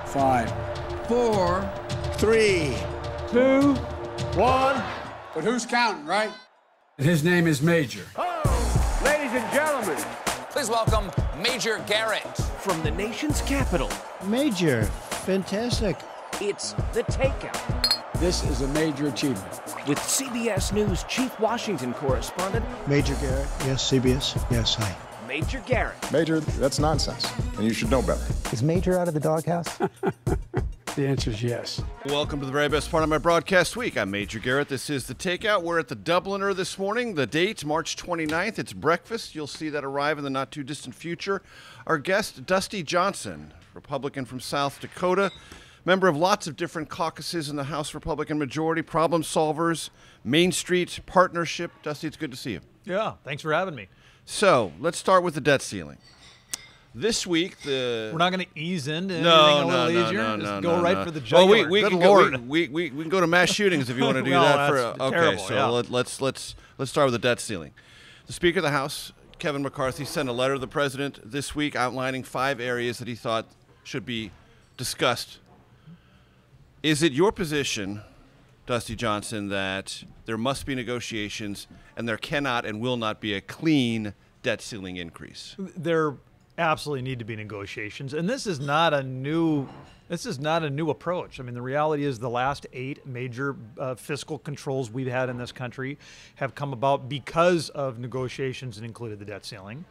5, 4, 3, 2, 1. But who's counting, right? His name is Major. Oh, ladies and gentlemen, please welcome Major Garrett. From the nation's capital, Major, fantastic. It's The Takeout. This is a major achievement. With CBS News Chief Washington Correspondent, Major Garrett, yes, CBS, yes, hi. Major Garrett. Major, that's nonsense, and you should know better. Is Major out of the doghouse? The answer is yes. Welcome to the very best part of my broadcast week. I'm Major Garrett. This is The Takeout. We're at the Dubliner this morning. The date, March 29th. It's breakfast. You'll see that arrive in the not-too-distant future. Our guest, Dusty Johnson, Republican from South Dakota, member of lots of different caucuses in the House Republican majority, problem solvers, Main Street Partnership. Dusty, it's good to see you. Yeah, thanks for having me. So let's start with the debt ceiling. This week, we're not going to ease into anything a little easier. Just go right for the jugular. Well, we can go to mass shootings if you want to do no, that. That's terrible, so yeah. let's start with the debt ceiling. The Speaker of the House, Kevin McCarthy, sent a letter to the President this week outlining 5 areas that he thought should be discussed. Is it your position, Dusty Johnson, that there must be negotiations and there cannot and will not be a clean debt ceiling increase? There absolutely need to be negotiations, and this is not a new approach. I mean, the reality is the last 8 major fiscal controls we've had in this country have come about because of negotiations that included the debt ceiling.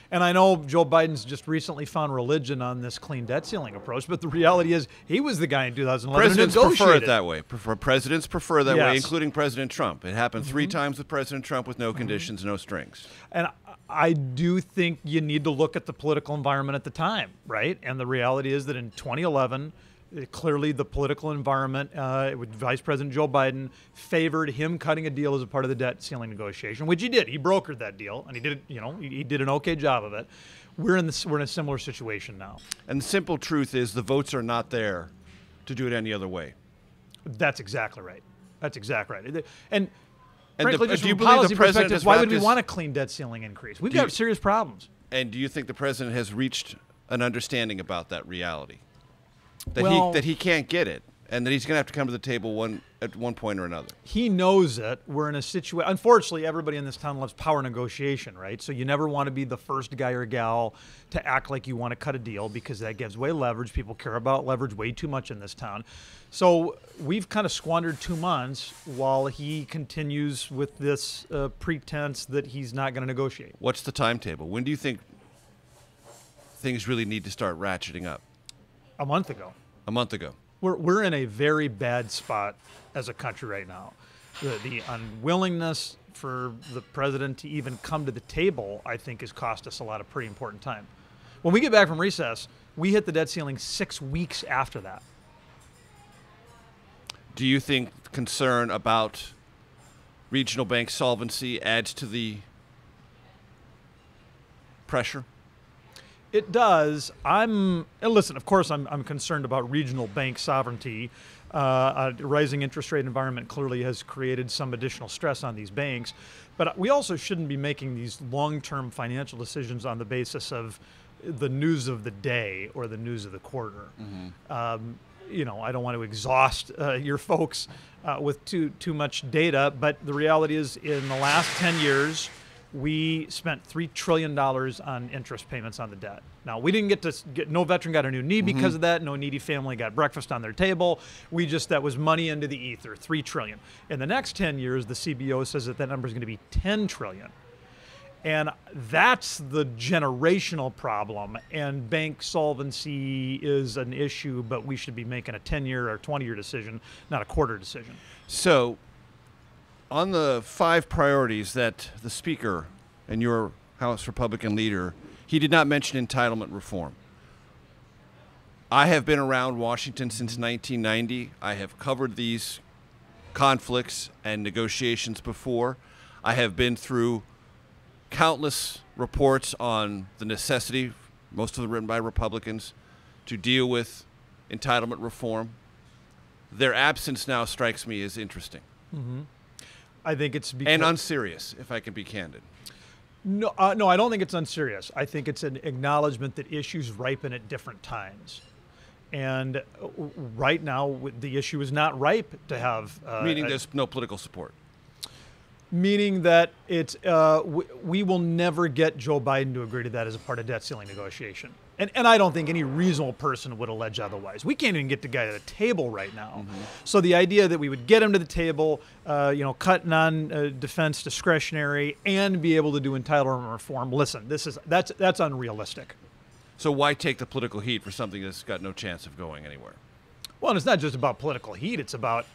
And I know Joe Biden's just recently found religion on this clean debt ceiling approach, but the reality is he was the guy in 2011 Presidents who negotiated. prefer it that way. Presidents prefer that way, Yes. including President Trump. It happened 3 times with President Trump with no conditions, no strings. And I do think you need to look at the political environment at the time, right? And the reality is that in 2011, clearly the political environment with Vice President Joe Biden favored him cutting a deal as a part of the debt ceiling negotiation, which he did. He brokered that deal, and he did it. He did an okay job of it. We're in a similar situation now. And the simple truth is the votes are not there to do it any other way. That's exactly right. That's exactly right. And do frankly, just you from a believe policy the president perspective, has why wrapped would we his- want a clean debt ceiling increase? We've got serious problems. And do you think the president has reached an understanding about that reality? That he can't get it, and that he's going to have to come to the table at one point or another. He knows it. We're in a situation. Unfortunately, everybody in this town loves power negotiation, right? So you never want to be the first guy or gal to act like you want to cut a deal because that gives away leverage. People care about leverage way too much in this town. So we've kind of squandered 2 months while he continues with this pretense that he's not going to negotiate. What's the timetable? When do you think things really need to start ratcheting up? A month ago. A month ago. We're in a very bad spot as a country right now. The unwillingness for the president to even come to the table, I think, has cost us a lot of pretty important time. When we get back from recess, we hit the debt ceiling 6 weeks after that. Do you think concern about regional bank solvency adds to the pressure? It does. And listen, of course, I'm concerned about regional bank sovereignty. A rising interest rate environment clearly has created some additional stress on these banks. But we also shouldn't be making these long-term financial decisions on the basis of the news of the day or the news of the quarter. Mm-hmm. I don't want to exhaust your folks with too much data, but the reality is in the last 10 years, we spent $3 trillion on interest payments on the debt. Now, we didn't get no veteran got a new knee because of that. No needy family got breakfast on their table. That was money into the ether, $3 trillion. In the next 10 years, the CBO says that number is going to be $10 trillion. And that's the generational problem. And bank solvency is an issue, but we should be making a 10-year or 20-year decision, not a quarter decision. So, on the 5 priorities that the Speaker and your House Republican leader, he did not mention entitlement reform. I have been around Washington since 1990. I have covered these conflicts and negotiations before. I have been through countless reports on the necessity, most of them written by Republicans, to deal with entitlement reform. Their absence now strikes me as interesting. Mm-hmm. I think it's because and unserious, if I can be candid. No, I don't think it's unserious. I think it's an acknowledgement that issues ripen at different times. And right now, the issue is not ripe to have. Meaning there's no political support. Meaning that it's we will never get Joe Biden to agree to that as a part of debt ceiling negotiation. And I don't think any reasonable person would allege otherwise. We can't even get the guy to the table right now. So the idea that we would get him to the table, cut non-defense discretionary and be able to do entitlement reform, listen, that's unrealistic. So why take the political heat for something that's got no chance of going anywhere? Well, and it's not just about political heat. It's about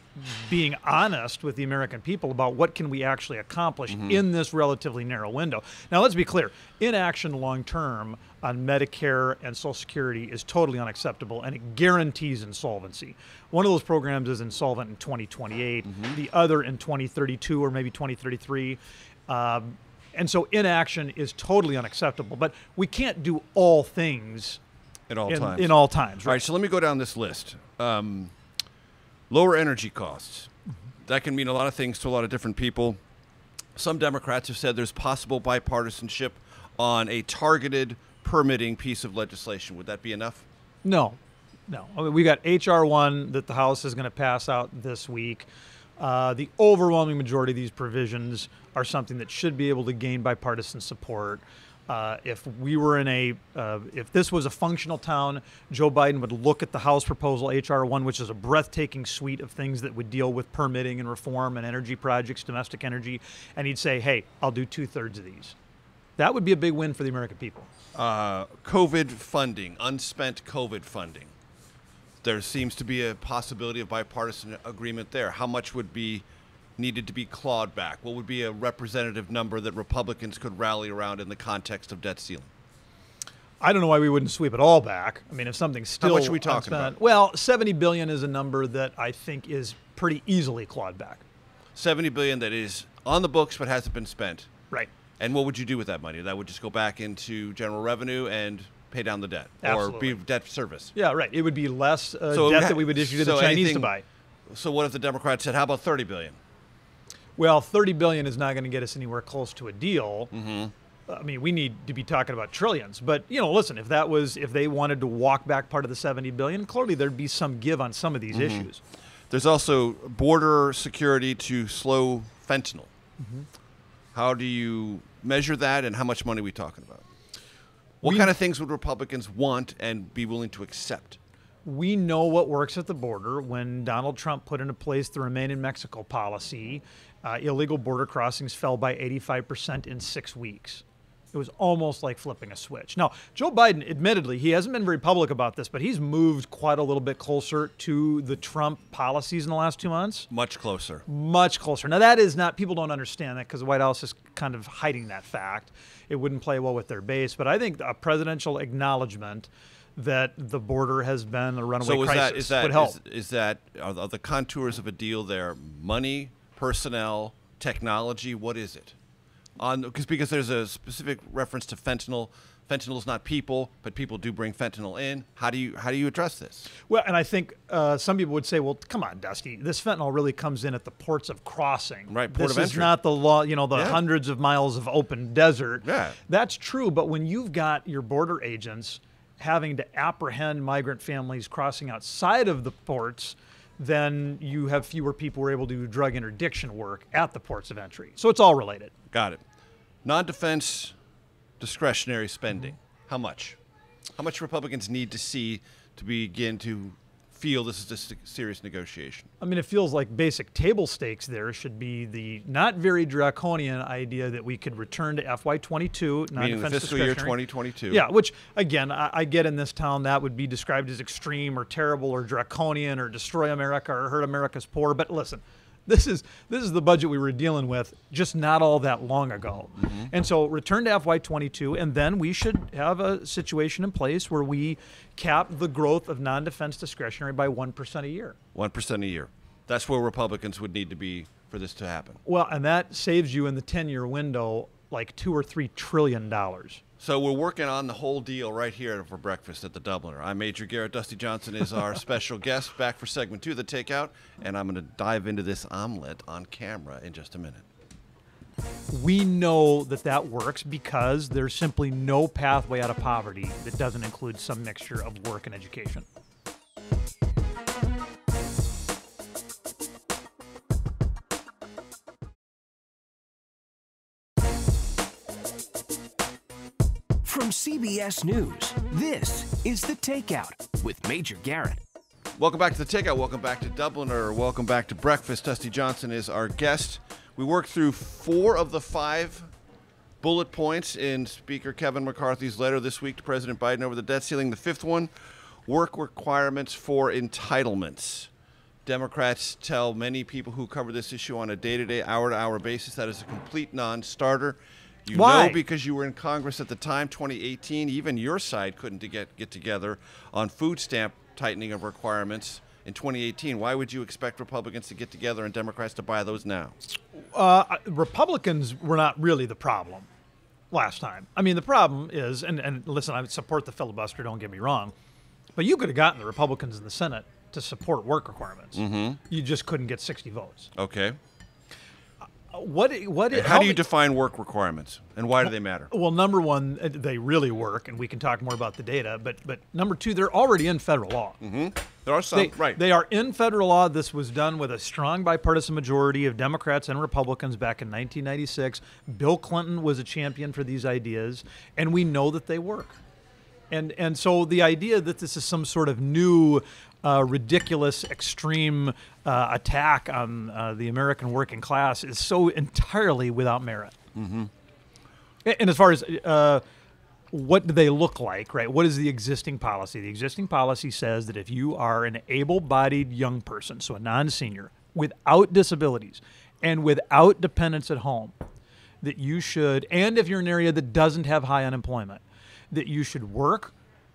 being honest with the American people about what can we actually accomplish in this relatively narrow window. Now, let's be clear. Inaction long term on Medicare and Social Security is totally unacceptable, and it guarantees insolvency. One of those programs is insolvent in 2028, the other in 2032 or maybe 2033. And so inaction is totally unacceptable. But we can't do all things at all times. In all times. Right. All right, so let me go down this list. Lower energy costs. That can mean a lot of things to a lot of different people. Some Democrats have said there's possible bipartisanship on a targeted permitting piece of legislation. Would that be enough? No. I mean, we got H.R. 1 that the House is going to pass out this week. The overwhelming majority of these provisions are something that should be able to gain bipartisan support. If we were if this was a functional town, Joe Biden would look at the House proposal, H.R. 1, which is a breathtaking suite of things that would deal with permitting and reform and energy projects, domestic energy, and he'd say, hey, I'll do 2/3 of these. That would be a big win for the American people. COVID funding, unspent COVID funding. There seems to be a possibility of bipartisan agreement there. How much would be needed to be clawed back? What would be a representative number that Republicans could rally around in the context of debt ceiling? I don't know why we wouldn't sweep it all back. I mean, if something's still How much are we talking unspent, about? well, $70 billion is a number that I think is pretty easily clawed back. $70 billion that is on the books but hasn't been spent. Right. And what would you do with that money? That would just go back into general revenue and pay down the debt. Absolutely. Or be debt service. Yeah, right. It would be less debt that we would issue to the Chinese to buy. So what if the Democrats said, how about $30 billion? Well, $30 billion is not going to get us anywhere close to a deal. I mean, we need to be talking about trillions. But, listen, if they wanted to walk back part of the $70 billion, clearly there'd be some give on some of these issues. There's also border security to slow fentanyl. How do you measure that, and how much money are we talking about? What kind of things would Republicans want and be willing to accept? We know what works at the border. When Donald Trump put into place the Remain in Mexico policy, illegal border crossings fell by 85% in 6 weeks. It was almost like flipping a switch. Now, Joe Biden, admittedly, he hasn't been very public about this, but he's moved quite a little bit closer to the Trump policies in the last 2 months. Much closer. Much closer. Now, that is not, people don't understand that because the White House is kind of hiding that fact. It wouldn't play well with their base. But I think a presidential acknowledgement that the border has been a runaway crisis would help. Are the contours of a deal there money, personnel, technology? What is it? Because there's a specific reference to fentanyl. Fentanyl is not people, but people do bring fentanyl in. How do you address this? Well, and I think some people would say, well, come on, Dusty, this fentanyl really comes in at the ports of crossing. Right, port of entry. This is not the law, the hundreds of miles of open desert. Yeah. That's true, but when you've got your border agents having to apprehend migrant families crossing outside of the ports, then you have fewer people who are able to do drug interdiction work at the ports of entry. So it's all related. Got it. Non-defense discretionary spending. How much? How much Republicans need to see to begin to feel this is a serious negotiation? I mean, it feels like basic table stakes there should be the not very draconian idea that we could return to FY22, meaning the fiscal year 2022. Yeah, which, again, I get in this town that would be described as extreme or terrible or draconian or destroy America or hurt America's poor. But listen, this is the budget we were dealing with just not all that long ago. And so return to FY22, and then we should have a situation in place where we cap the growth of non-defense discretionary by 1% a year. 1% a year. That's where Republicans would need to be for this to happen. Well, and that saves you in the 10-year window like $2 or $3 trillion. So we're working on the whole deal right here for breakfast at the Dubliner. I'm Major Garrett. Dusty Johnson is our special guest, back for segment 2 of the Takeout, and I'm going to dive into this omelet on camera in just a minute. We know that works because there's simply no pathway out of poverty that doesn't include some mixture of work and education. CBS News, this is The Takeout with Major Garrett. Welcome back to The Takeout. Welcome back to Dubliner. Welcome back to Breakfast. Dusty Johnson is our guest. We worked through 4 of the 5 bullet points in Speaker Kevin McCarthy's letter this week to President Biden over the debt ceiling. The 5th one, work requirements for entitlements. Democrats tell many people who cover this issue on a day-to-day, hour-to-hour basis that is a complete non-starter. You Why? know, because you were in Congress at the time, 2018, even your side couldn't get together on food stamp tightening of requirements in 2018. Why would you expect Republicans to get together and Democrats to buy those now? Republicans were not really the problem last time. I mean, the problem is, and listen, I support the filibuster, don't get me wrong, but you could have gotten the Republicans in the Senate to support work requirements. Mm-hmm. You just couldn't get 60 votes. Okay. How do you define work requirements, and why do they matter? Well, number one, they really work, and we can talk more about the data. But number two, they're already in federal law. Mm-hmm. There are some, right? They are in federal law. This was done with a strong bipartisan majority of Democrats and Republicans back in 1996. Bill Clinton was a champion for these ideas, and we know that they work. And so the idea that this is some sort of new, ridiculous, extreme attack on the American working class is so entirely without merit. Mm-hmm. And as far as what do they look like, right? What is the existing policy? The existing policy says that if you are an able-bodied young person, so a non-senior, without disabilities and without dependents at home, that you should, and if you're in an area that doesn't have high unemployment, that you should work,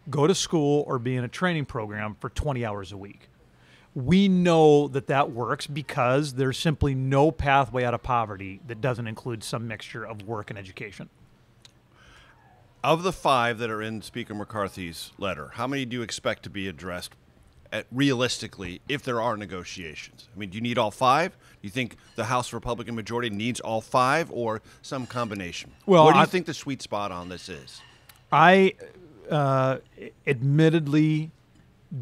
go to school, or be in a training program for 20 hours a week. We know that that works because there's simply no pathway out of poverty that doesn't include some mixture of work and education. Of the 5 that are in Speaker McCarthy's letter, how many do you expect to be addressed realistically if there are negotiations? I mean, do you need all 5? Do you think the House Republican majority needs all 5 or some combination? Well, what do you think the sweet spot on this is? I admittedly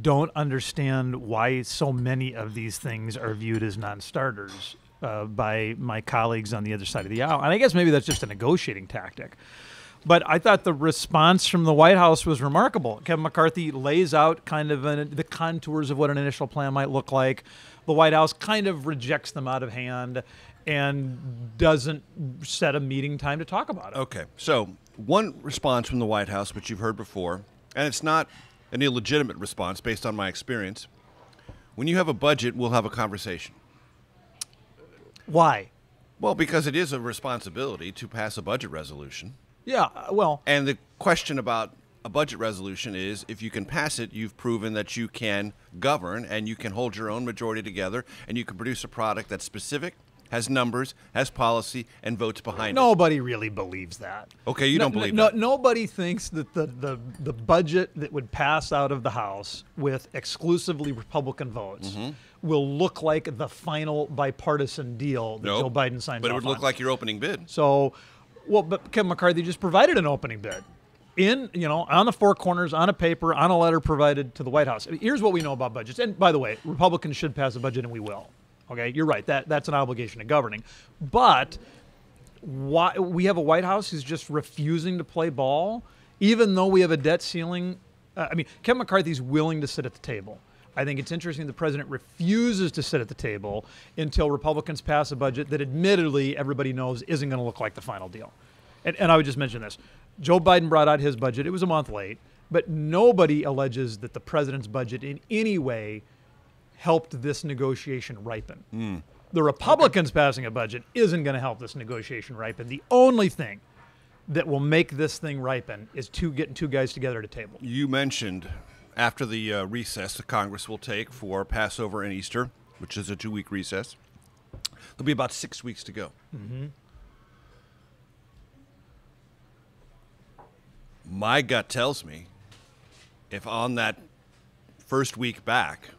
don't understand why so many of these things are viewed as non-starters by my colleagues on the other side of the aisle. And I guess maybe that's just a negotiating tactic. But I thought the response from the White House was remarkable. Kevin McCarthy lays out kind of the contours of what an initial plan might look like. The White House kind of rejects them out of hand and doesn't set a meeting time to talk about it. Okay, so one response from the White House, which you've heard before, and it's not an illegitimate response based on my experience. When you have a budget, we'll have a conversation. Why? Well, because it is a responsibility to pass a budget resolution. Yeah, well. And the question about a budget resolution is, if you can pass it, you've proven that you can govern and you can hold your own majority together and you can produce a product that's specific, has numbers, has policy, and votes behind it. Nobody really believes that. Okay, you don't believe that. Nobody thinks that the budget that would pass out of the House with exclusively Republican votes will look like the final bipartisan deal that Joe Biden signed off on. But it would look like your opening bid. So, but Kevin McCarthy just provided an opening bid. On the 4 corners, on a paper, on a letter provided to the White House. Here's what we know about budgets. And by the way, Republicans should pass a budget, and we will. Okay, you're right. That's an obligation to governing. But why we have a White House who's just refusing to play ball, even though we have a debt ceiling. Kevin McCarthy's willing to sit at the table. I think it's interesting the president refuses to sit at the table until Republicans pass a budget that admittedly everybody knows isn't going to look like the final deal. And I would just mention this. Joe Biden brought out his budget. It was a month late, but nobody alleges that the president's budget in any way helped this negotiation ripen. The Republicans passing a budget isn't going to help this negotiation ripen. The only thing that will make this thing ripen is getting 2 guys together at a table. You mentioned after the recess the Congress will take for Passover and Easter, which is a 2-week recess, there'll be about 6 weeks to go. Mm-hmm. My gut tells me if on that first week back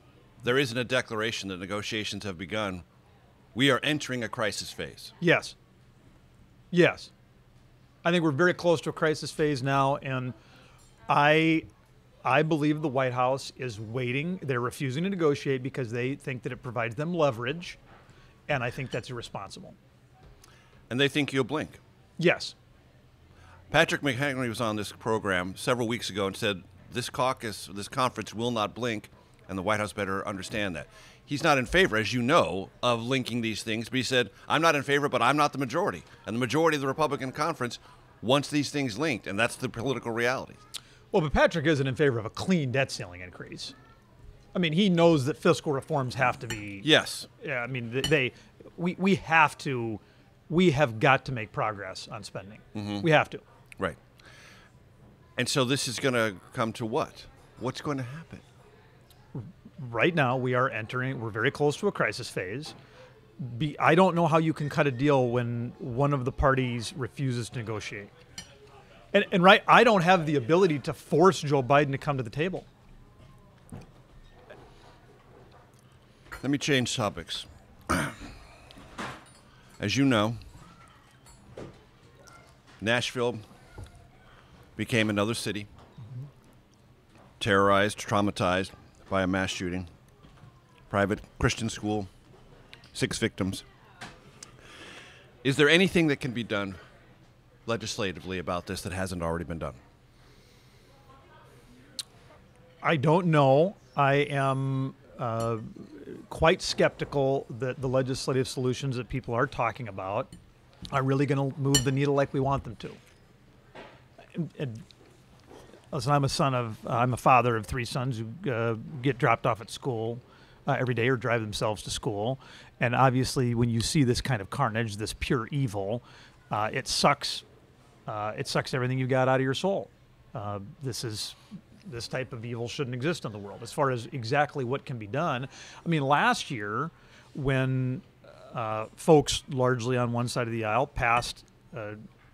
there isn't a declaration that negotiations have begun, we are entering a crisis phase. Yes. I think we're very close to a crisis phase now, and I believe the White House is waiting. They're refusing to negotiate because they think that it provides them leverage, and I think that's irresponsible. And they think you'll blink. Yes. Patrick McHenry was on this program several weeks ago and said this conference will not blink, and the White House better understand that. He's not in favor, as you know, of linking these things, but he said, I'm not in favor, but I'm not the majority. And the majority of the Republican conference wants these things linked, and that's the political reality. Well, but Patrick isn't in favor of a clean debt ceiling increase. I mean, he knows that fiscal reforms have to be. Yes. Yeah, I mean, we have got to make progress on spending. Mm-hmm. We have to. Right. And so this is going to come to what? What's going to happen? Right now, we're very close to a crisis phase. I don't know how you can cut a deal when one of the parties refuses to negotiate. And right, I don't have the ability to force Joe Biden to come to the table. Let me change topics. As you know, Nashville became another city, terrorized, traumatized by a mass shooting, private Christian school, 6 victims. Is there anything that can be done legislatively about this that hasn't already been done? I don't know. I am quite skeptical that the legislative solutions that people are talking about are really going to move the needle like we want them to. Listen, I'm a father of 3 sons who get dropped off at school every day or drive themselves to school. And obviously, when you see this kind of carnage, this pure evil, it sucks. It sucks everything you got out of your soul. This type of evil shouldn't exist in the world. As far as exactly what can be done, I mean, last year, when folks largely on one side of the aisle passed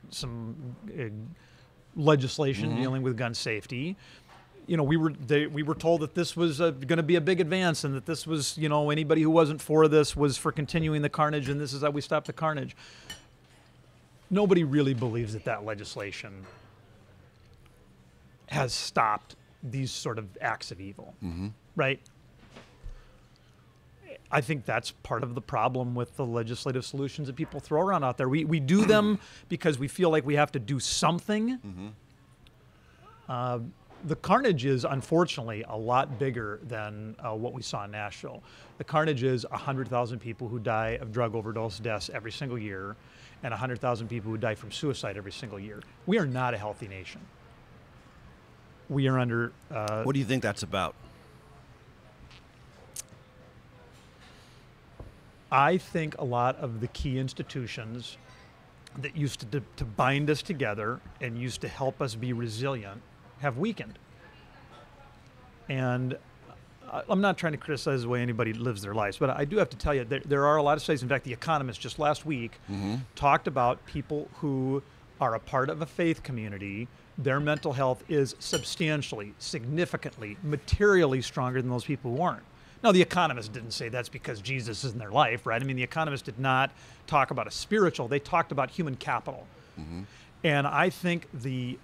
some legislation dealing with gun safety, we were told that this was going to be a big advance, and that this was, anybody who wasn't for this was for continuing the carnage, and this is how we stop the carnage. Nobody really believes that legislation has stopped these sort of acts of evil, right? I think that's part of the problem with the legislative solutions that people throw around out there. We do them because we feel like we have to do something. The carnage is, unfortunately, a lot bigger than what we saw in Nashville. The carnage is 100,000 people who die of drug overdose deaths every single year, and 100,000 people who die from suicide every single year. We are not a healthy nation. We are under... what do you think that's about? I think a lot of the key institutions that used to bind us together and used to help us be resilient have weakened. And I'm not trying to criticize the way anybody lives their lives, but I do have to tell you there are a lot of studies. In fact, The Economist just last week talked about people who are a part of a faith community. Their mental health is substantially, significantly, materially stronger than those people who aren't. Now, The Economist didn't say that's because Jesus is in their life, right? I mean, The Economist did not talk about a spiritual. They talked about human capital. And I think the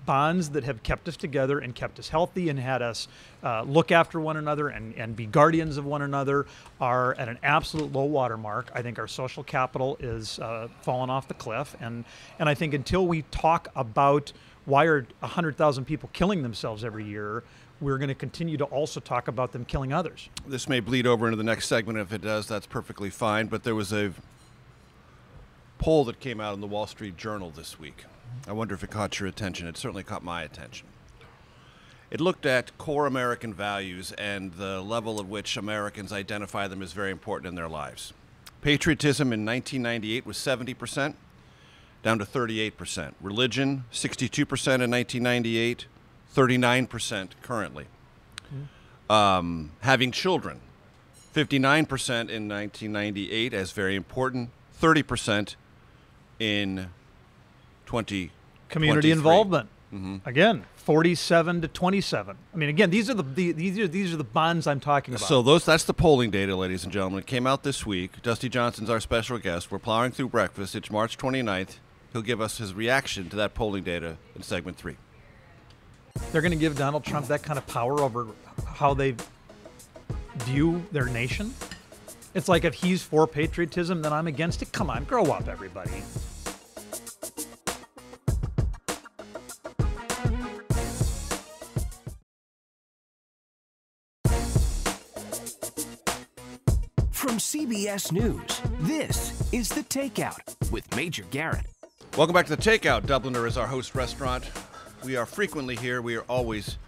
bonds that have kept us together and kept us healthy and had us look after one another and be guardians of one another are at an absolute low water mark. I think our social capital is falling off the cliff. And I think until we talk about why are 100,000 people killing themselves every year, we're going to continue to also talk about them killing others. This may bleed over into the next segment. If it does, that's perfectly fine. But there was a poll that came out in the Wall Street Journal this week. I wonder if it caught your attention. It certainly caught my attention. It looked at core American values and the level at which Americans identify them as very important in their lives. Patriotism in 1998 was 70%, down to 38%. Religion, 62% in 1998, 39% currently. Having children, 59% in 1998 as very important, 30% in 2023. Community involvement. Again, 47 to 27. I mean, again, these are the bonds I'm talking about. So that's the polling data, ladies and gentlemen. It came out this week. Dusty Johnson's our special guest. We're plowing through breakfast. It's March 29th. He'll give us his reaction to that polling data in segment 3. They're going to give Donald Trump that kind of power over how they view their nation? It's like if he's for patriotism, then I'm against it. Come on, grow up, everybody. From CBS News, this is The Takeout with Major Garrett. Welcome back to The Takeout. Dubliner is our host restaurant. We are frequently here. We are always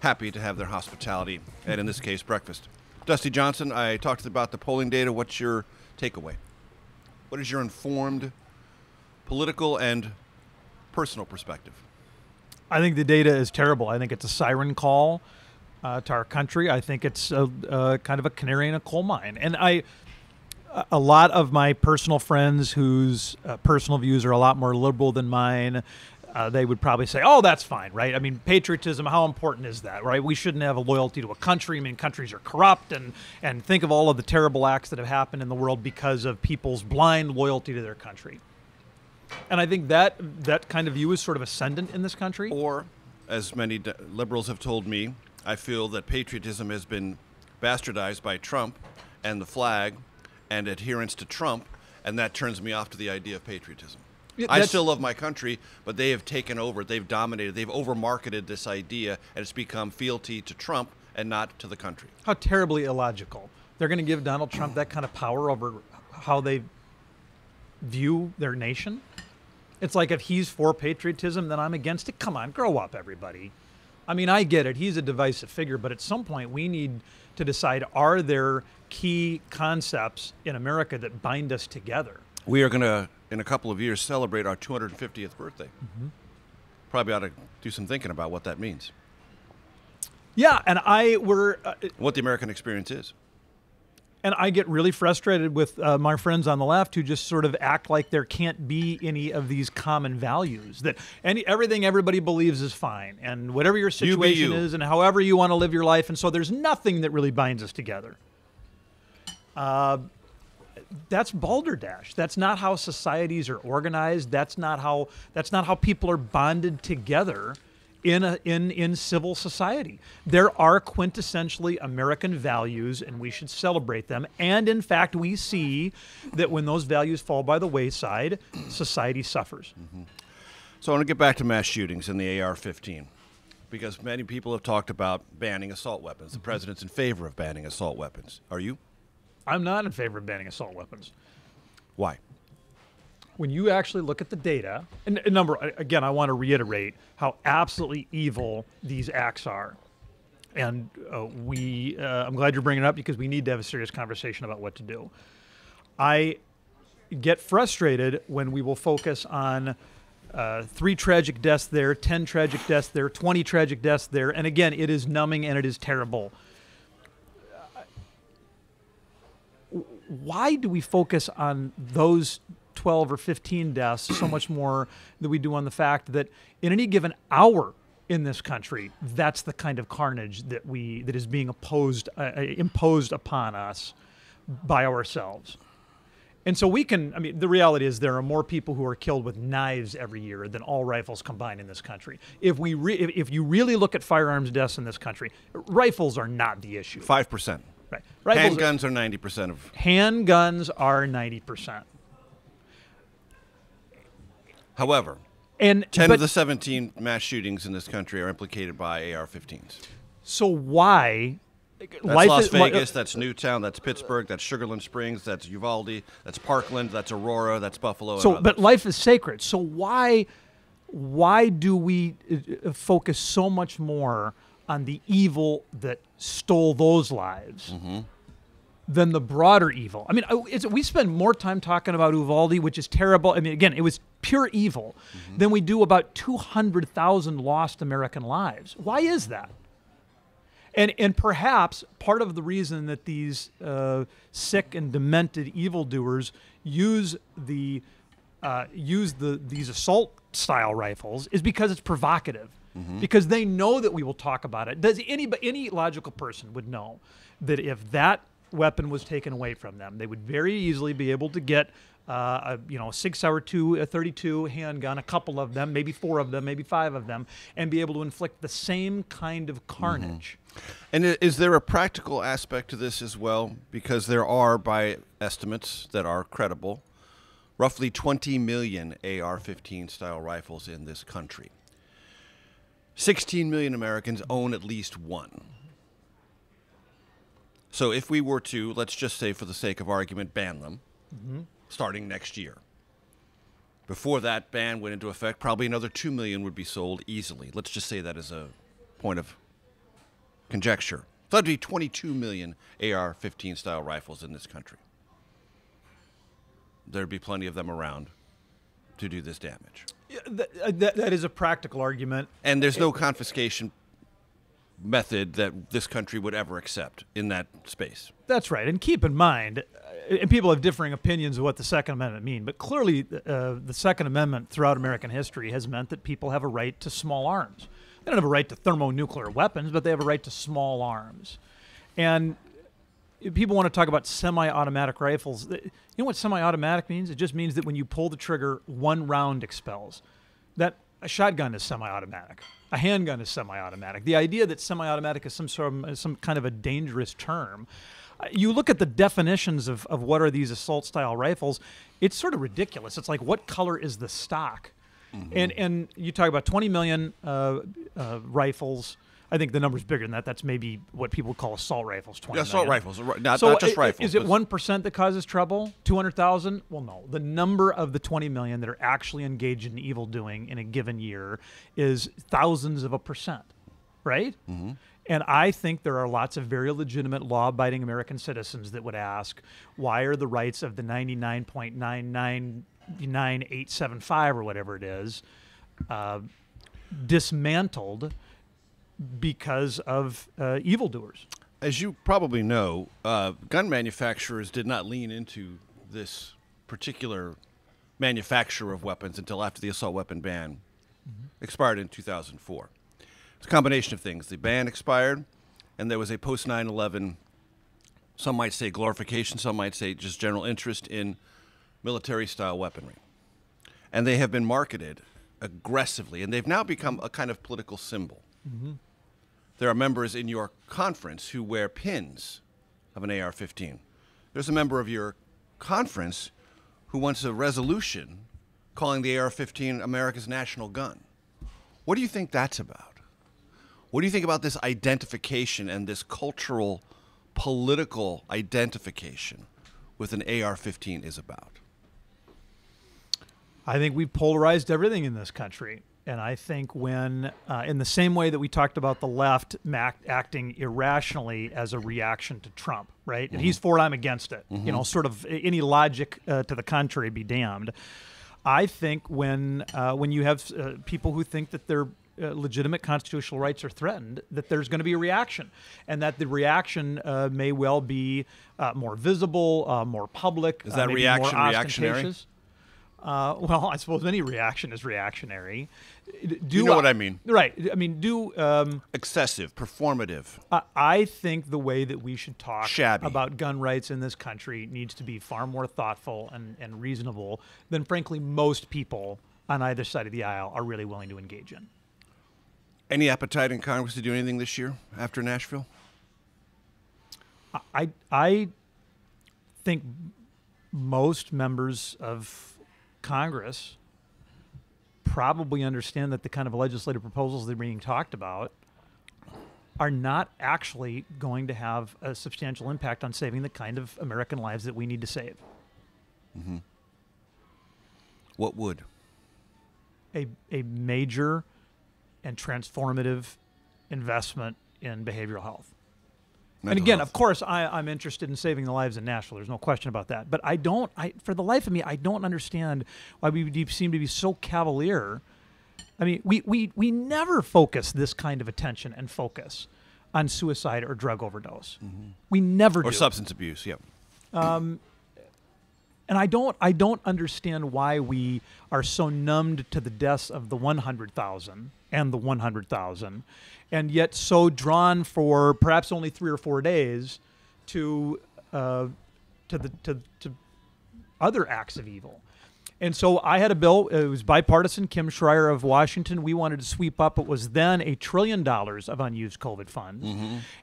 happy to have their hospitality, and in this case, breakfast. Dusty Johnson, I talked about the polling data. What's your takeaway? What is your informed political and personal perspective? I think the data is terrible. I think it's a siren call to our country. I think it's kind of a canary in a coal mine. And a lot of my personal friends whose personal views are a lot more liberal than mine, they would probably say, oh, that's fine, right? I mean, patriotism, how important is that, right? We shouldn't have a loyalty to a country. I mean, countries are corrupt, and think of all of the terrible acts that have happened in the world because of people's blind loyalty to their country. And I think that kind of view is sort of ascendant in this country. Or, as many liberals have told me, I feel that patriotism has been bastardized by Trump and the flag and adherence to Trump, and that turns me off to the idea of patriotism. I still love my country, but they have taken over, they've dominated, they've over-marketed this idea, and it's become fealty to Trump and not to the country. How terribly illogical. They're going to give Donald Trump that kind of power over how they view their nation? It's like if he's for patriotism, then I'm against it. Come on, grow up, everybody. I mean, I get it. He's a divisive figure, but at some point we need to decide, are there key concepts in America that bind us together? We are going to, in a couple of years, celebrate our 250th birthday. Mm-hmm. Probably ought to do some thinking about what that means. Yeah, and what the American experience is. And I get really frustrated with my friends on the left who just sort of act like there can't be any of these common values, that everything everybody believes is fine, and whatever your situation is, and however you want to live your life, and so there's nothing that really binds us together. That's balderdash. That's not how societies are organized. That's not how people are bonded together in civil society. There are quintessentially American values, and we should celebrate them. And in fact, we see that when those values fall by the wayside, society suffers. Mm-hmm. So I want to get back to mass shootings and the AR-15, because many people have talked about banning assault weapons. The president's in favor of banning assault weapons. Are you? I'm not in favor of banning assault weapons. Why? When you actually look at the data, and again, I want to reiterate how absolutely evil these acts are. And I'm glad you're bringing it up, because we need to have a serious conversation about what to do. I get frustrated when we will focus on 3 tragic deaths there, 10 tragic deaths there, 20 tragic deaths there. And again, it is numbing and it is terrible. Why do we focus on those 12 or 15 deaths so much more than we do on the fact that in any given hour in this country, that's the kind of carnage that is being imposed upon us by ourselves? And so the reality is there are more people who are killed with knives every year than all rifles combined in this country. If you really look at firearms deaths in this country, rifles are not the issue. 5%. Right. Handguns are 90% of. Handguns are 90%. However, 10 of the 17 mass shootings in this country are implicated by AR-15s. So why? That's Las Vegas, that's Newtown, that's Pittsburgh, that's Sugarland Springs, that's Uvalde, that's Parkland, that's Aurora, that's Buffalo. But life is sacred. So why do we focus so much more on the evil that stole those lives than the broader evil? I mean, we spend more time talking about Uvalde, which is terrible. I mean, again, it was pure evil, than we do about 200,000 lost American lives. Why is that? And perhaps part of the reason that these sick and demented evildoers use these assault-style rifles is because it's provocative. Because they know that we will talk about it. Any logical person would know that if that weapon was taken away from them, they would very easily be able to get a 6.62, a 32 handgun, a couple of them, maybe 4 of them, maybe 5 of them, and be able to inflict the same kind of carnage. And is there a practical aspect to this as well? Because there are, by estimates that are credible, roughly 20 million AR-15 style rifles in this country. 16 million Americans own at least one. So if we were to, let's just say for the sake of argument, ban them starting next year. Before that ban went into effect, probably another 2 million would be sold easily. Let's just say that as a point of conjecture. So that'd be 22 million AR-15 style rifles in this country. There'd be plenty of them around to do this damage. Yeah, that is a practical argument. And there's no confiscation method that this country would ever accept in that space. That's right. And keep in mind, and people have differing opinions of what the Second Amendment mean, but clearly the Second Amendment throughout American history has meant that people have a right to small arms. They don't have a right to thermonuclear weapons, but they have a right to small arms. And people want to talk about semi-automatic rifles. You know what semi-automatic means? It just means that when you pull the trigger, one round expels. That a shotgun is semi-automatic. A handgun is semi-automatic. The idea that semi-automatic is some kind of a dangerous term. You look at the definitions of what are these assault-style rifles, it's sort of ridiculous. It's like, what color is the stock? And you talk about 20 million rifles. I think the number's bigger than that. That's maybe what people call assault rifles. 20 assault million. rifles, not just rifles. Is it 1% that causes trouble? 200,000? Well, no. The number of the 20 million that are actually engaged in evil doing in a given year is thousands of a percent, right? And I think there are lots of very legitimate law-abiding American citizens that would ask, why are the rights of the 99.999875 or whatever it is dismantled because of evildoers? As you probably know, gun manufacturers did not lean into this particular manufacture of weapons until after the assault weapon ban expired in 2004. It's a combination of things. The ban expired, and there was a post 9/11, some might say glorification, some might say just general interest in military-style weaponry. And they have been marketed aggressively, and they've now become a kind of political symbol. There are members in your conference who wear pins of an AR-15. There's a member of your conference who wants a resolution calling the AR-15 America's national gun. What do you think that's about? What do you think about this identification and this cultural, political identification with an AR-15 is about? I think we've polarized everything in this country. And I think when, in the same way that we talked about the left acting irrationally as a reaction to Trump, right? And he's for it, I'm against it. You know, sort of any logic to the contrary be damned. I think when you have people who think that their legitimate constitutional rights are threatened, that there's going to be a reaction, and that the reaction may well be more visible, more public. Is that reaction reactionary? Well, I suppose any reaction is reactionary. You know what I mean. Right. I mean, excessive, performative. I think the way that we should talk Shabby. about gun rights in this country needs to be far more thoughtful and reasonable than, frankly, most people on either side of the aisle are really willing to engage in. Any appetite in Congress to do anything this year after Nashville? I think most members of Congress probably understand that the kind of legislative proposals that are being talked about are not actually going to have a substantial impact on saving the kind of American lives that we need to save. What would? A major and transformative investment in behavioral health. And again, of course, I'm interested in saving the lives in Nashville. There's no question about that. But for the life of me, I don't understand why we seem to be so cavalier. I mean, we never focus this kind of attention and focus on suicide or drug overdose. We never do. Or substance abuse, yeah. And I don't understand why we are so numbed to the deaths of the 100,000 and the 100,000, and yet so drawn for perhaps only 3 or 4 days to other acts of evil. And so I had a bill. It was bipartisan. Kim Schreier of Washington. We wanted to sweep up what was then $1 trillion of unused COVID funds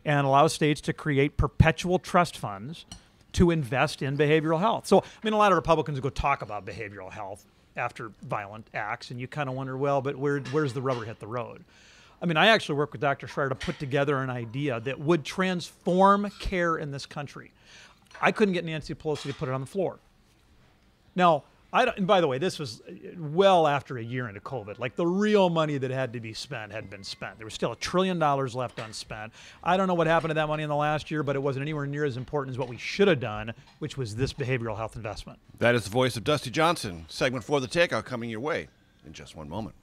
and allow states to create perpetual trust funds to invest in behavioral health. So, I mean, a lot of Republicans go talk about behavioral health after violent acts, and you kind of wonder, well, but where's the rubber hit the road? I mean, I actually worked with Dr. Schreier to put together an idea that would transform care in this country. I couldn't get Nancy Pelosi to put it on the floor. Now, and by the way, this was well after a year into COVID. Like, the real money that had to be spent had been spent. There was still $1 trillion left unspent. I don't know what happened to that money in the last year, but it wasn't anywhere near as important as what we should have done, which was this behavioral health investment. That is the voice of Dusty Johnson. Segment 4 of the Takeout coming your way in just one moment.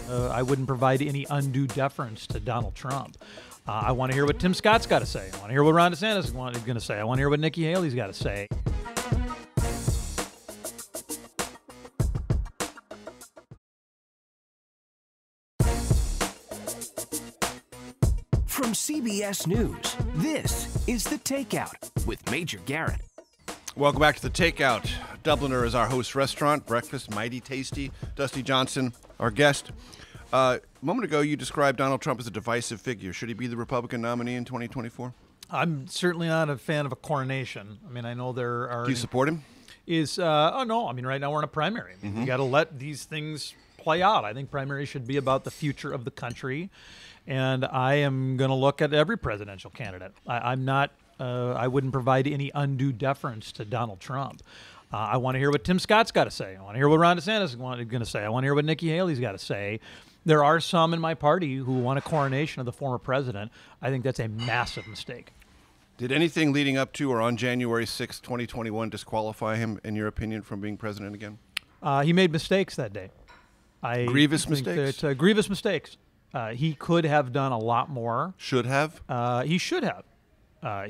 I wouldn't provide any undue deference to Donald Trump. I want to hear what Tim Scott's got to say. I want to hear what Ron DeSantis is going to say. I want to hear what Nikki Haley's got to say. From CBS News, this is The Takeout with Major Garrett. Welcome back to The Takeout. Dubliner is our host restaurant. Breakfast, mighty tasty. Dusty Johnson, our guest. A moment ago, you described Donald Trump as a divisive figure. Should he be the Republican nominee in 2024? I'm certainly not a fan of a coronation. I mean, I know there are... Do you support him? Oh, no. I mean, right now we're in a primary. You got to let these things play out. I think primaries should be about the future of the country. And I am going to look at every presidential candidate. I'm not... I wouldn't provide any undue deference to Donald Trump. I want to hear what Tim Scott's got to say. I want to hear what Ron DeSantis is going to say. I want to hear what Nikki Haley's got to say. There are some in my party who want a coronation of the former president. I think that's a massive mistake. Did anything leading up to or on January 6, 2021 disqualify him, in your opinion, from being president again? He made mistakes that day. Grievous mistakes? Grievous mistakes. He could have done a lot more. Should have? He should have.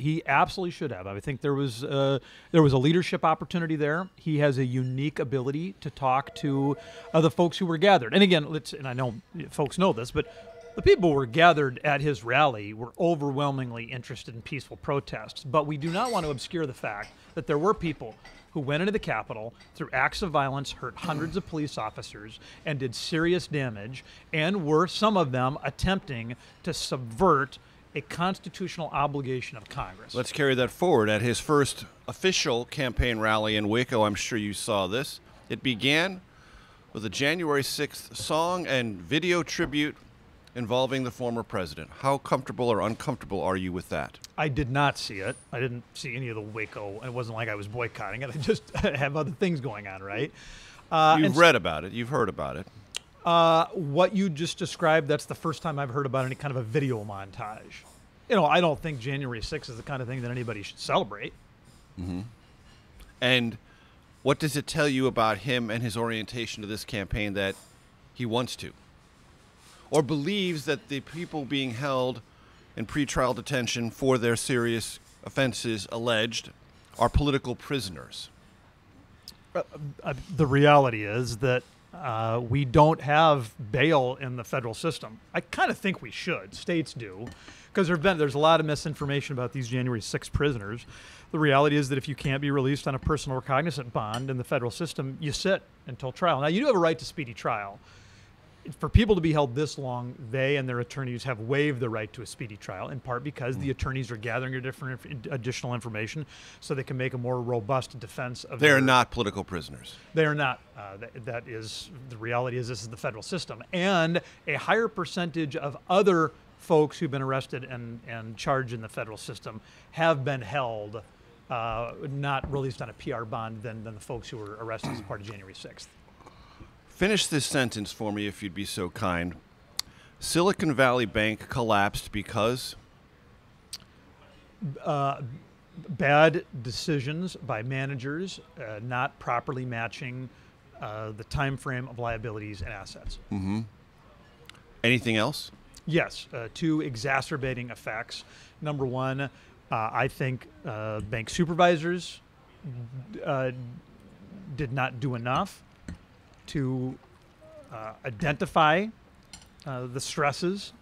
He absolutely should have. I think there was a leadership opportunity there. He has a unique ability to talk to the folks who were gathered. And again, and I know folks know this, but the people who were gathered at his rally were overwhelmingly interested in peaceful protests. But we do not want to obscure the fact that there were people who went into the Capitol through acts of violence, hurt hundreds of police officers, and did serious damage, and were, some of them, attempting to subvert a constitutional obligation of Congress. Let's carry that forward. At his first official campaign rally in Waco, I'm sure you saw this. It began with a January 6th song and video tribute involving the former president. How comfortable or uncomfortable are you with that? I did not see it. I didn't see any of the Waco. It wasn't like I was boycotting it. I just have other things going on, right? You've read about it. You've heard about it. What you just described, that's the first time I've heard about any kind of a video montage. You know, I don't think January 6th is the kind of thing that anybody should celebrate. Mm-hmm. And what does it tell you about him and his orientation to this campaign that he wants to? Or believes that the people being held in pretrial detention for their serious offenses alleged are political prisoners? The reality is that we don't have bail in the federal system. I kind of think we should. States do, because there's a lot of misinformation about these January 6th prisoners. The reality is that if you can't be released on a personal or cognizant bond in the federal system, you sit until trial. Now, you do have a right to speedy trial. For people to be held this long, they and their attorneys have waived the right to a speedy trial, in part because the attorneys are gathering additional information so they can make a more robust defense of They are not political prisoners. They are not. That is, the reality is this is the federal system. And a higher percentage of other folks who've been arrested and charged in the federal system have been held, not released on a PR bond than the folks who were arrested as part of January 6th. Finish this sentence for me, if you'd be so kind. Silicon Valley Bank collapsed because? Bad decisions by managers, not properly matching the time frame of liabilities and assets. Mm-hmm. Anything else? Yes, two exacerbating effects. Number one, I think bank supervisors did not do enough to identify the stresses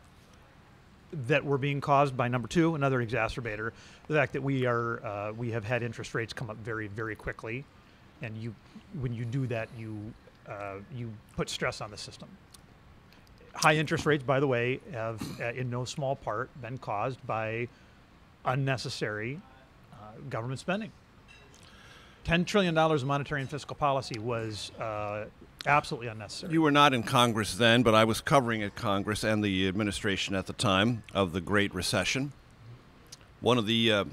that were being caused by, number two, another exacerbator, the fact that we have had interest rates come up very, very quickly, and when you do that, you put stress on the system. High interest rates, by the way, have in no small part been caused by unnecessary government spending. $10 trillion of monetary and fiscal policy was Absolutely unnecessary. You were not in Congress then, but I was covering at Congress and the administration at the time of the Great Recession. One of the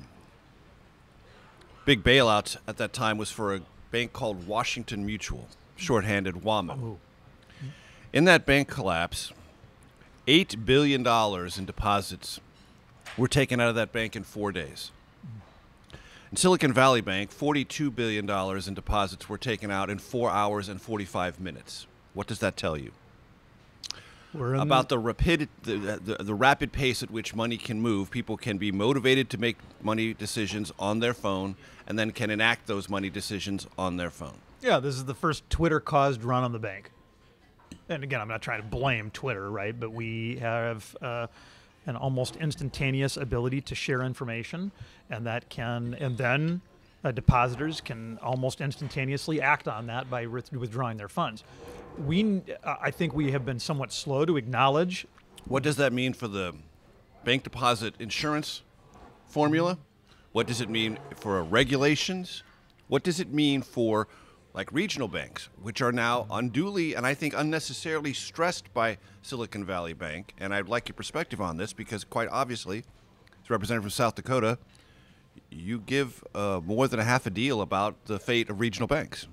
big bailouts at that time was for a bank called Washington Mutual, shorthanded WAMU. Oh. In that bank collapse, $8 billion in deposits were taken out of that bank in 4 days. In Silicon Valley Bank, $42 billion in deposits were taken out in 4 hours and 45 minutes. What does that tell you? About the rapid pace at which money can move. People can be motivated to make money decisions on their phone and then can enact those money decisions on their phone. Yeah, this is the first Twitter-caused run on the bank. And again, I'm not trying to blame Twitter, right? But we have an almost instantaneous ability to share information, and then depositors can almost instantaneously act on that by withdrawing their funds. I think we have been somewhat slow to acknowledge. What does that mean for the bank deposit insurance formula? What does it mean for regulations? What does it mean for like regional banks, which are now unduly and I think unnecessarily stressed by Silicon Valley Bank? And I'd like your perspective on this because quite obviously, as representative from South Dakota, you give more than a half a deal about the fate of regional banks.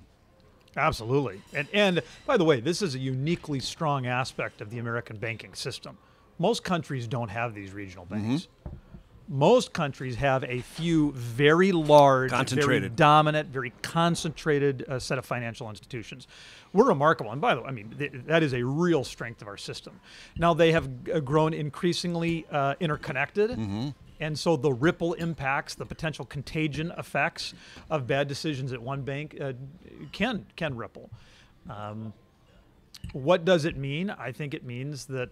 Absolutely. And by the way, this is a uniquely strong aspect of the American banking system. Most countries don't have these regional banks. Mm-hmm. Most countries have a few very large, very dominant, very concentrated set of financial institutions. We're remarkable. And by the way, I mean, that is a real strength of our system. Now, they have grown increasingly interconnected. Mm-hmm. And so the ripple impacts, the potential contagion effects of bad decisions at one bank can ripple. What does it mean? I think it means that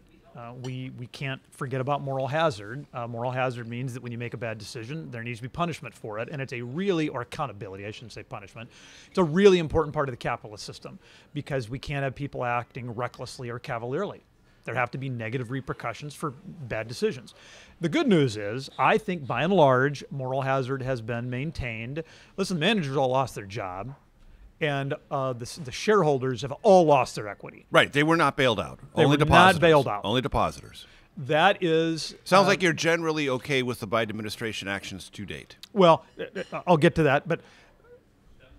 we can't forget about moral hazard. Moral hazard means that when you make a bad decision, there needs to be punishment for it. And it's or accountability, I shouldn't say punishment. It's a really important part of the capitalist system because we can't have people acting recklessly or cavalierly. There have to be negative repercussions for bad decisions. The good news is, I think by and large, moral hazard has been maintained. Listen, the managers all lost their job, and the shareholders have all lost their equity. Right, they were not bailed out. They were not bailed out. Only depositors. That is... Sounds like you're generally okay with the Biden administration actions to date. Well, I'll get to that, but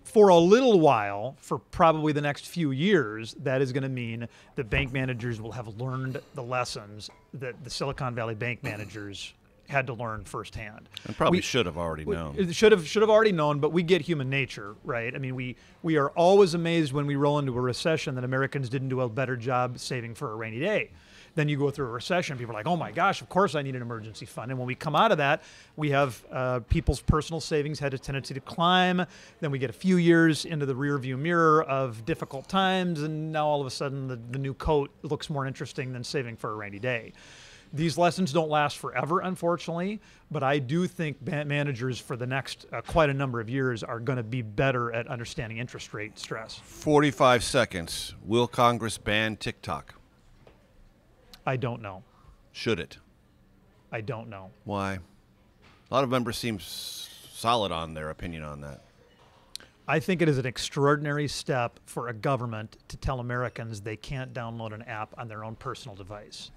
for a little while, for probably the next few years, that is going to mean that bank managers will have learned the lessons that the Silicon Valley bank managers had to learn firsthand. And probably should have already known. Should have already known, but we get human nature, right? I mean, we are always amazed when we roll into a recession that Americans didn't do a better job saving for a rainy day. Then you go through a recession, people are like, oh my gosh, of course I need an emergency fund. And when we come out of that, we have people's personal savings had a tendency to climb. Then we get a few years into the rearview mirror of difficult times, and now all of a sudden the new coat looks more interesting than saving for a rainy day. These lessons don't last forever, unfortunately, but I do think managers for the next quite a number of years are going to be better at understanding interest rate stress. 45 seconds. Will Congress ban TikTok? I don't know. Should it? I don't know. Why? A lot of members seem solid on their opinion on that. I think it is an extraordinary step for a government to tell Americans they can't download an app on their own personal device.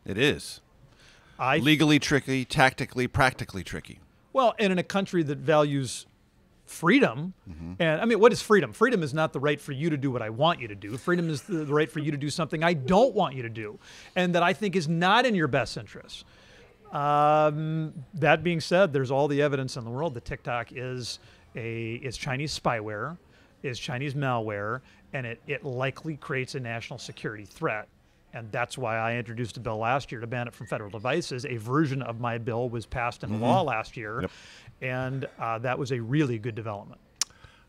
It is. Legally tricky, tactically, practically tricky. Well, and in a country that values freedom, and I mean, what is freedom? Freedom is not the right for you to do what I want you to do. Freedom is the right for you to do something I don't want you to do, and that I think is not in your best interest. That being said, there's all the evidence in the world that TikTok is Chinese spyware, is Chinese malware, and it likely creates a national security threat. And that's why I introduced a bill last year to ban it from federal devices. A version of my bill was passed into law last year, and that was a really good development.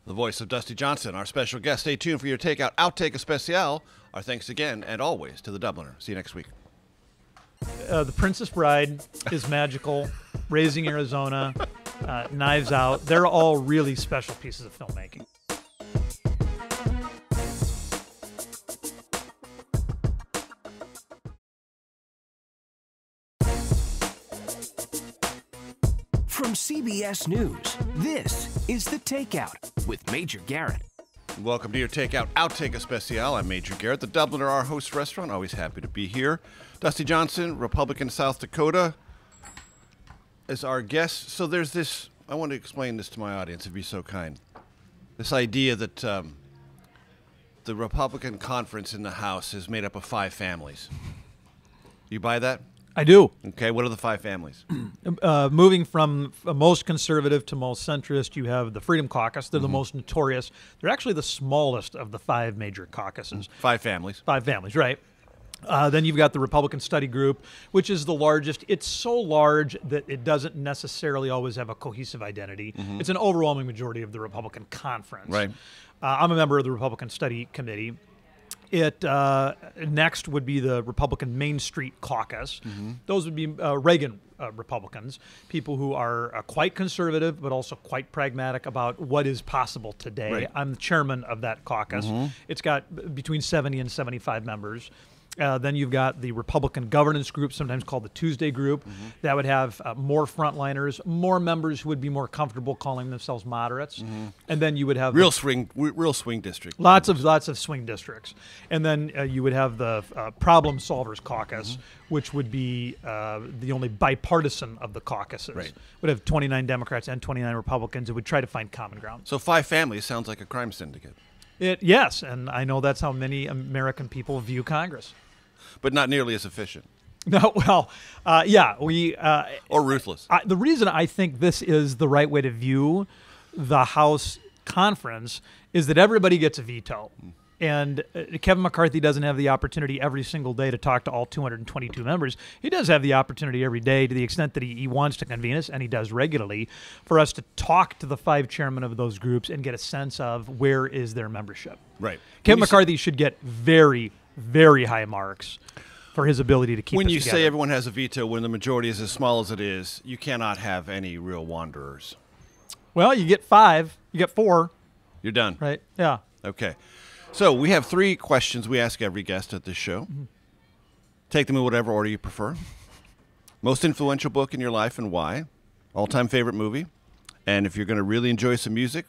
The voice of Dusty Johnson, our special guest. Stay tuned for your Takeout Outtake Especial. Our thanks again, and always, to the Dubliner. See you next week. The Princess Bride is magical. Raising Arizona, Knives Out. They're all really special pieces of filmmaking. From CBS News, this is The Takeout with Major Garrett. Welcome to your Takeout Outtake Especial. I'm Major Garrett, the Dubliner, our host restaurant. Always happy to be here. Dusty Johnson, Republican, South Dakota, is our guest. So there's this, I want to explain this to my audience, if you'd be so kind. This idea that the Republican conference in the House is made up of 5 families. You buy that? I do. Okay, what are the 5 families? Moving from most conservative to most centrist, you have the Freedom Caucus. They're the most notorious. They're actually the smallest of the 5 major caucuses. 5 families. 5 families, right. Then you've got the Republican Study Group, which is the largest. It's so large that it doesn't necessarily always have a cohesive identity. It's an overwhelming majority of the Republican conference. Right. I'm a member of the Republican Study Committee. It next would be the Republican Main Street Caucus. Those would be Reagan Republicans, people who are quite conservative but also quite pragmatic about what is possible today. Right. I'm the chairman of that caucus. It's got between 70 and 75 members. Then you've got the Republican Governance Group, sometimes called the Tuesday Group. That would have more frontliners, more members who would be more comfortable calling themselves moderates. And then you would have Real swing district. lots of swing districts. And then you would have the Problem Solvers Caucus, which would be the only bipartisan of the caucuses. Right. Would have 29 Democrats and 29 Republicans who would try to find common ground. So 5 families sounds like a crime syndicate. Yes, and I know that's how many American people view Congress. But not nearly as efficient. No, well, yeah, we... or ruthless. The reason I think this is the right way to view the House conference is that everybody gets a veto. And Kevin McCarthy doesn't have the opportunity every single day to talk to all 222 members. He does have the opportunity every day, to the extent that he wants to convene us, and he does regularly, for us to talk to the 5 chairmen of those groups and get a sense of where is their membership. Right. Kevin McCarthy should get very, very high marks for his ability to keep When us you together. say everyone has a veto, when the majority is as small as it is, you cannot have any real wanderers. Well, you get 5, you get 4. You're done. Right, yeah. Okay. So we have 3 questions we ask every guest at this show. Take them in whatever order you prefer. Most influential book in your life and why? All-time favorite movie? And if you're going to really enjoy some music,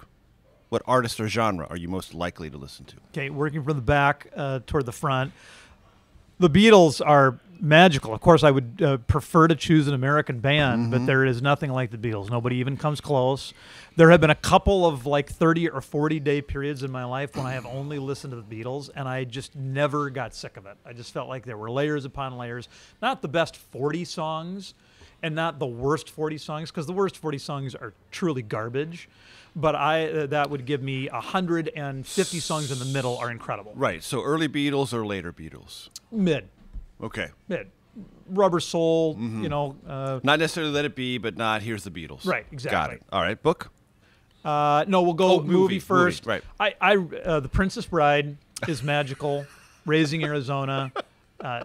what artist or genre are you most likely to listen to? Okay, working from the back toward the front. The Beatles are magical. Of course, I would prefer to choose an American band, but there is nothing like the Beatles. Nobody even comes close. There have been a couple of like 30 or 40-day periods in my life when I have only listened to the Beatles, and I just never got sick of it. I just felt like there were layers upon layers. Not the best 40 songs and not the worst 40 songs, because the worst 40 songs are truly garbage. But that would give me 150 songs in the middle are incredible. Right. So early Beatles or later Beatles? Mid. Okay. Mid. Rubber Soul, you know. Not necessarily Let It Be, but not Here's the Beatles. Right, exactly. Got it. All right. Book? No, we'll go movie first. Right. The Princess Bride is magical. Raising Arizona,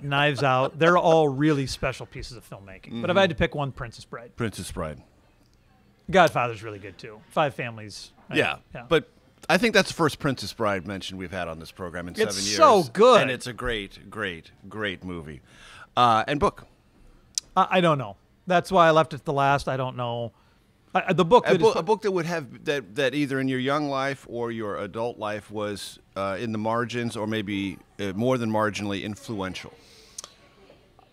Knives Out. They're all really special pieces of filmmaking. But if I had to pick one, Princess Bride. Princess Bride. Godfather's really good, too. 5 families. Yeah. But I think that's the first Princess Bride mention we've had on this program in 7 years. It's so good. And it's a great, great, great movie. And book? I don't know. That's why I left it to the last. I don't know. The book a book that would have that either in your young life or your adult life was in the margins or maybe more than marginally influential.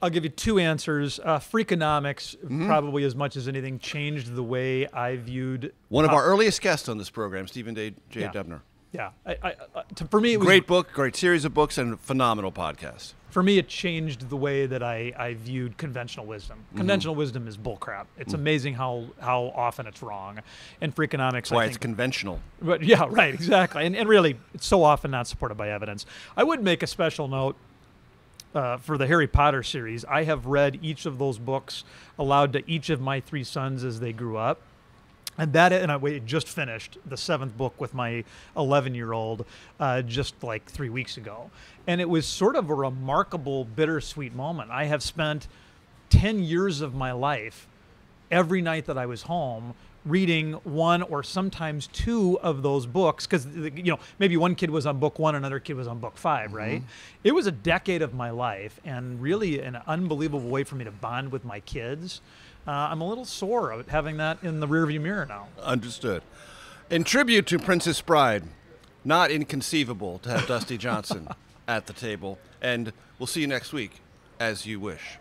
I'll give you 2 answers. Freakonomics, probably as much as anything, changed the way I viewed... One of our earliest guests on this program, Stephen J. Dubner. Yeah. For me, it was... Great book, great series of books, and phenomenal podcast. For me, it changed the way that I viewed conventional wisdom. Conventional wisdom is bullcrap. It's amazing how often it's wrong. And Freakonomics, That's why it's conventional. But yeah, right, exactly. And really, it's so often not supported by evidence. I would make a special note for the Harry Potter series. I have read each of those books aloud to each of my 3 sons as they grew up. And I just finished the 7th book with my 11-year-old just like 3 weeks ago. And it was sort of a remarkable, bittersweet moment. I have spent 10 years of my life, every night that I was home, reading 1 or sometimes 2 of those books, because maybe one kid was on book 1, another kid was on book 5, right? It was a decade of my life, and really an unbelievable way for me to bond with my kids. I'm a little sore of having that in the rearview mirror now. Understood. In tribute to Princess Bride, not inconceivable to have Dusty Johnson at the table. And we'll see you next week, as you wish.